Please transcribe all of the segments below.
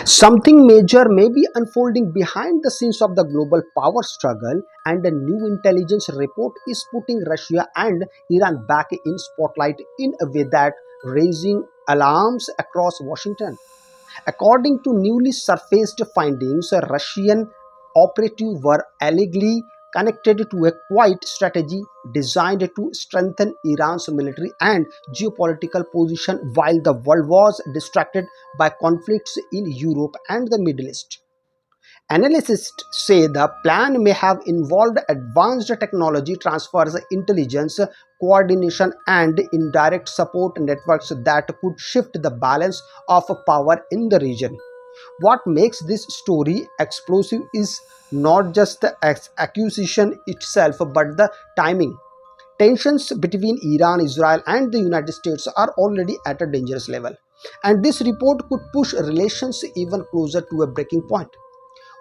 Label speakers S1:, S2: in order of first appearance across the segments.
S1: Something major may be unfolding behind the scenes of the global power struggle, and a new intelligence report is putting Russia and Iran back in spotlight in a way that raising alarms across Washington. According to newly surfaced findings, Russian operatives were allegedly connected to a quiet strategy designed to strengthen Iran's military and geopolitical position while the world was distracted by conflicts in Europe and the Middle East. Analysts say the plan may have involved advanced technology transfers, intelligence, coordination, and indirect support networks that could shift the balance of power in the region. What makes this story explosive is not just the accusation itself, but the timing. Tensions between Iran, Israel, and the United States are already at a dangerous level, and this report could push relations even closer to a breaking point.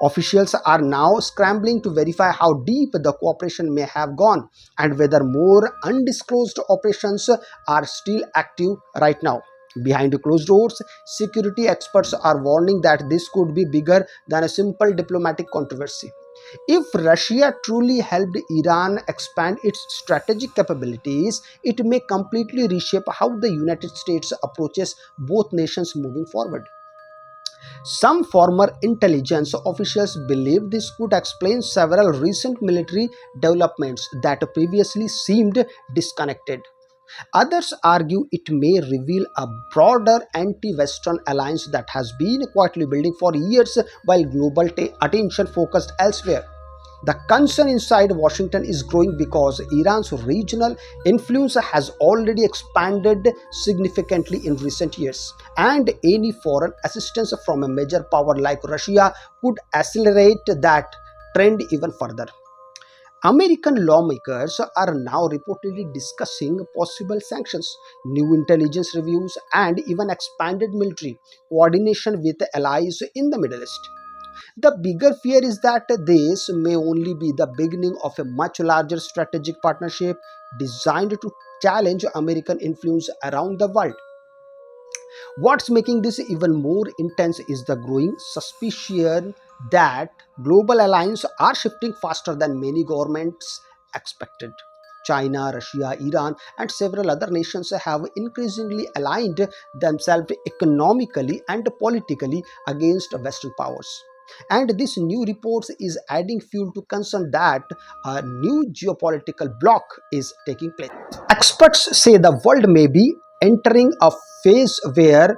S1: Officials are now scrambling to verify how deep the cooperation may have gone and whether more undisclosed operations are still active right now. Behind closed doors, security experts are warning that this could be bigger than a simple diplomatic controversy. If Russia truly helped Iran expand its strategic capabilities, it may completely reshape how the United States approaches both nations moving forward. Some former intelligence officials believe this could explain several recent military developments that previously seemed disconnected. Others argue it may reveal a broader anti Western alliance that has been quietly building for years while global attention focused elsewhere. The concern inside Washington is growing because Iran's regional influence has already expanded significantly in recent years, and any foreign assistance from a major power like Russia could accelerate that trend even further. American lawmakers are now reportedly discussing possible sanctions, new intelligence reviews, and even expanded military coordination with allies in the Middle East. The bigger fear is that this may only be the beginning of a much larger strategic partnership designed to challenge American influence around the world. What's making this even more intense is the growing suspicion that global alliances are shifting faster than many governments expected. China, Russia, Iran, and several other nations have increasingly aligned themselves economically and politically against Western powers. And this new report is adding fuel to concern that a new geopolitical bloc is taking place. Experts say the world may be entering a phase where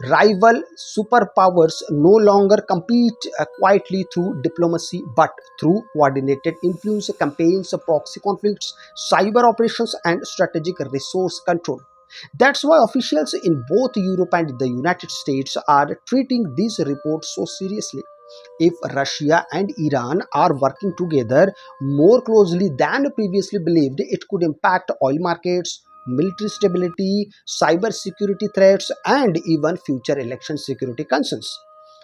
S1: rival superpowers no longer compete quietly through diplomacy but through coordinated influence campaigns, proxy conflicts, cyber operations, and strategic resource control. That's why officials in both Europe and the United States are treating these reports so seriously. If Russia and Iran are working together more closely than previously believed, it could impact oil markets, military stability, cyber security threats, and even future election security concerns.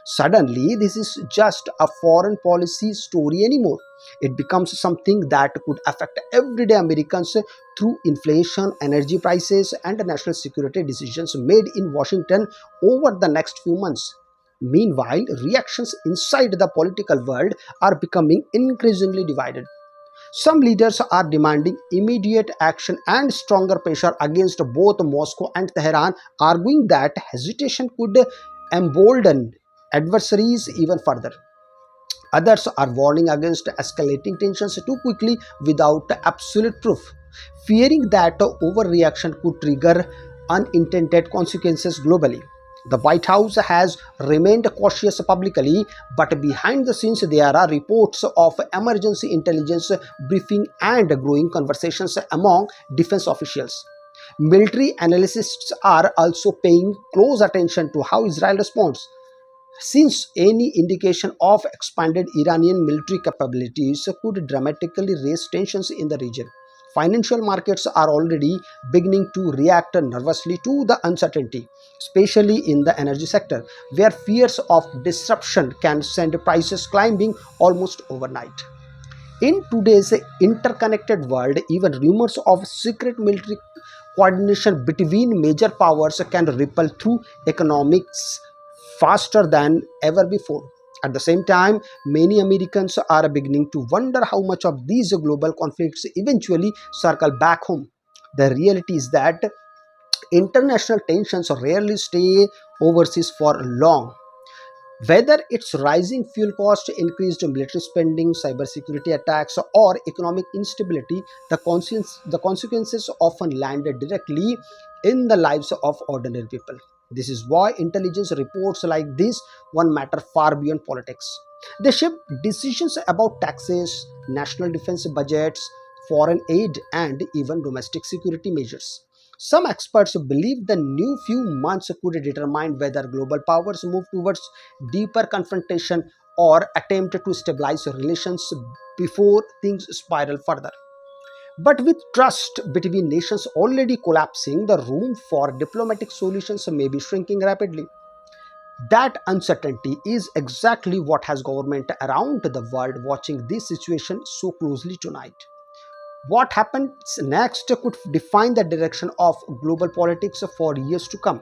S1: Suddenly, this is just a foreign policy story anymore. It becomes something that could affect everyday Americans through inflation, energy prices, and national security decisions made in Washington over the next few months. Meanwhile, reactions inside the political world are becoming increasingly divided. Some leaders are demanding immediate action and stronger pressure against both Moscow and Tehran, arguing that hesitation could embolden adversaries even further. Others are warning against escalating tensions too quickly without absolute proof, fearing that overreaction could trigger unintended consequences globally. The White House has remained cautious publicly, but behind the scenes, there are reports of emergency intelligence briefing and growing conversations among defense officials. Military analysts are also paying close attention to how Israel responds, since any indication of expanded Iranian military capabilities could dramatically raise tensions in the region. Financial markets are already beginning to react nervously to the uncertainty, especially in the energy sector, where fears of disruption can send prices climbing almost overnight. In today's interconnected world, even rumors of secret military coordination between major powers can ripple through economics, faster than ever before. At the same time, many Americans are beginning to wonder how much of these global conflicts eventually circle back home. The reality is that international tensions rarely stay overseas for long. Whether it's rising fuel costs, increased military spending, cybersecurity attacks, or economic instability, the consequences often land directly in the lives of ordinary people. This is why intelligence reports like this one matter far beyond politics. They shape decisions about taxes, national defense budgets, foreign aid, and even domestic security measures. Some experts believe the new few months could determine whether global powers move towards deeper confrontation or attempt to stabilize relations before things spiral further. But with trust between nations already collapsing, the room for diplomatic solutions may be shrinking rapidly. That uncertainty is exactly what has government around the world watching this situation so closely tonight. What happens next could define the direction of global politics for years to come.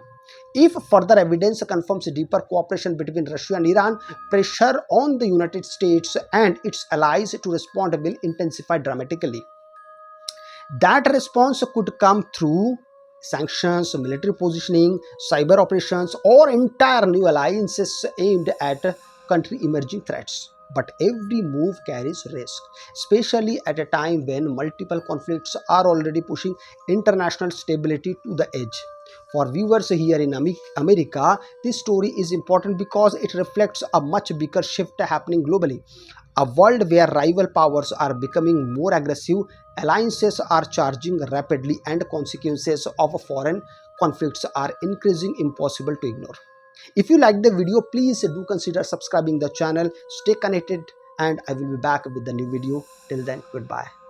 S1: If further evidence confirms deeper cooperation between Russia and Iran, pressure on the United States and its allies to respond will intensify dramatically. That response could come through sanctions, military positioning, cyber operations, or entire new alliances aimed at country emerging threats. But every move carries risk, especially at a time when multiple conflicts are already pushing international stability to the edge. For viewers here in America, this story is important because it reflects a much bigger shift happening globally. A world where rival powers are becoming more aggressive, alliances are charging rapidly, and consequences of foreign conflicts are increasing impossible to ignore. If you like the video, please do consider subscribing the channel. Stay connected and I will be back with the new video. Till then, goodbye.